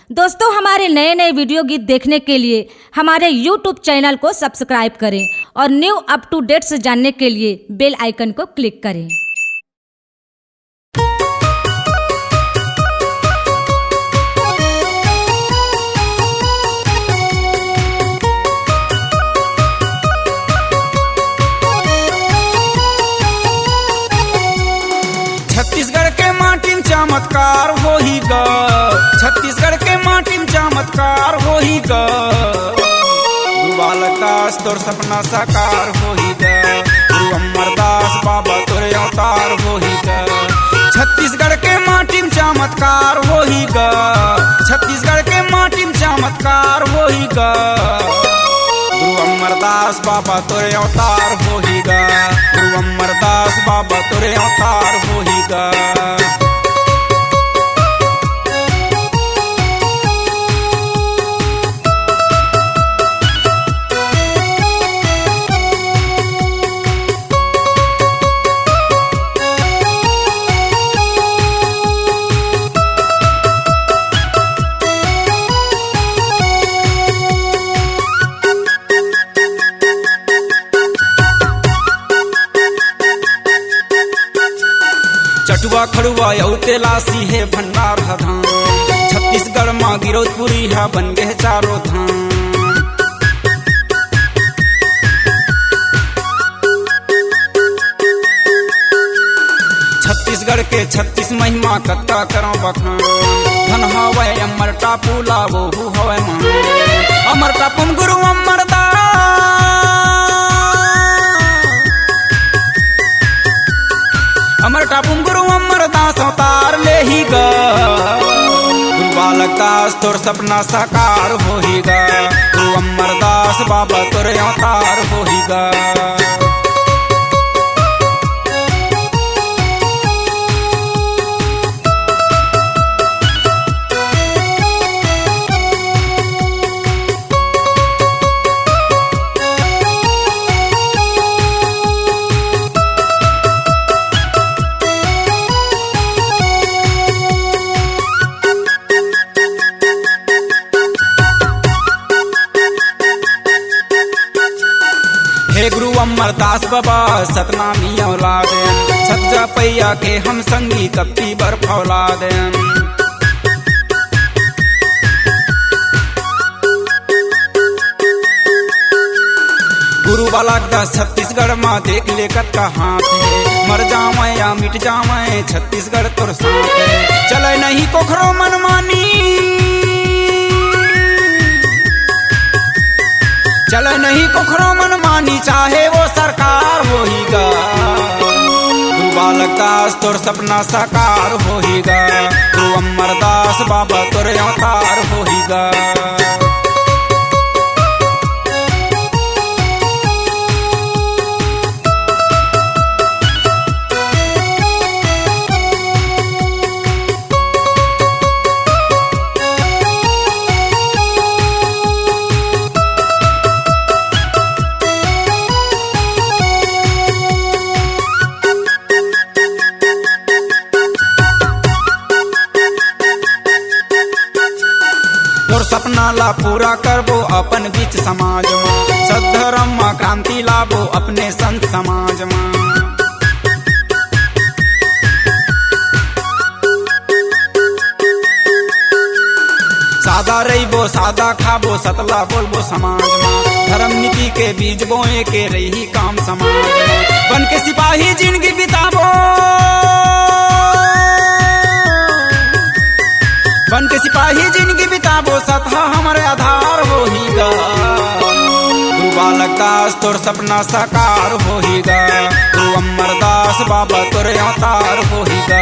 दोस्तों, हमारे नए नए वीडियो गीत देखने के लिए हमारे YouTube चैनल को सब्सक्राइब करें और न्यू अप टू डेट्स जानने के लिए बेल आइकन को क्लिक करें। छत्तीसगढ़ के माटी में चमत्कार होही ग, छत्तीसगढ़ के माटी में चमत्कार होही ग। गुरु बालक दास तोर सपना साकार होही ग, गुरु अमरदास बाबा तोरे अवतार होही ग। छत्तीसगढ़ के माटी में चमत्कार होही ग, छत्तीसगढ़ के माटी में चमत्कार होही ग। गुरु अमरदास बाबा तोरे अवतार होही ग, गुरु अमरदास बाबा तोरे अवतार होही ग। चटुआ खड़ुआ यऊ तेलासी है भंडार धाम, छत्तीसगढ़ माँ गिरौदपुरी है बन गए चारों धाम। छत्तीसगढ़ के 36 महिमा कत्ता करो बखान, धन हवै अमर टापू लावो हवै मान। अमर टापू में गुरु अमरदास, अमर टापू में गुरु अमरदास अवतार ले ही ग। गुरु बालक दास तोर सपना साकार होही ग, गुरु अमरदास बाबा तोरे अवतार होही ग। हे गुरु अमरदास बाबा सतनामी औलाद, सतजा पैया के हम संगी कपटी बर्फ औलाद। गुरु बालक दास छत्तीसगढ़ माँ देख ले कत का हाथ है, मर जावे या मिट जावे छत्तीसगढ़ तोर साथ है। चले नहीं कोखरो मनमानी, चले नहीं कोखरो मनमानी, चाहे वो सरकार होही ग। गुरु बालक दास तोर सपना साकार होही ग, गुरु अमरदास बाबा तोरे अवतार होही ग। तोर सपना ला पूरा करबो अपन बीच समाज में, सद्धर्म में क्रांति लाबो अपने संत समाज में। सादा रहिबो सादा खाबो सतला बोलबो समाज में, धर्म नीति के बीज बोए के रही काम समाज में। बन के सिपाही जिंदगी बिताबो, बन के सिपाही जिंदगी बिताबो सतहा हमारे आधार होही ग। गुरु बालक दास तोर सपना साकार होही ग, गुरु अमरदास बाबा तोरे अवतार होही ग।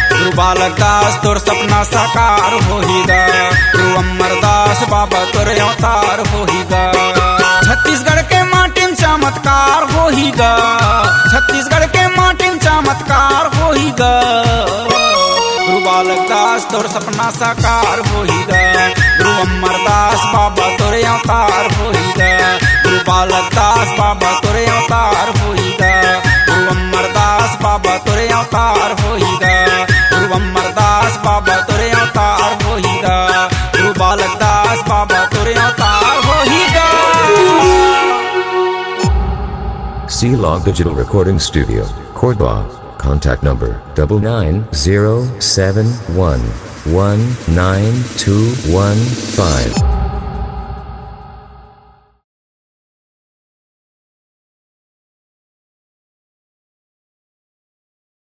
गुरु बालक दास तोर सपना साकार होही ग, गुरु अमरदास बाबा तोरे अवतार होही ग। छत्तीसगढ़ के माटी में चमत्कार होही ग, छत्तीसगढ़ के माटी में चमत्कार होही ग। गुरु बालक दास तोर सपना साकार होही ग, गुरु अमरदास बाबा तोरे अवतार होही ग। गुरु बालक दास बाबा तोरे अवतार होही ग, गुरु अमरदास बाबा तोरे अवतार होही ग। गुरु अमरदास बाबा तोरे अवतार होही ग, गुरु C-Log Digital Recording Studio, Cordoba. Contact number 99071192115.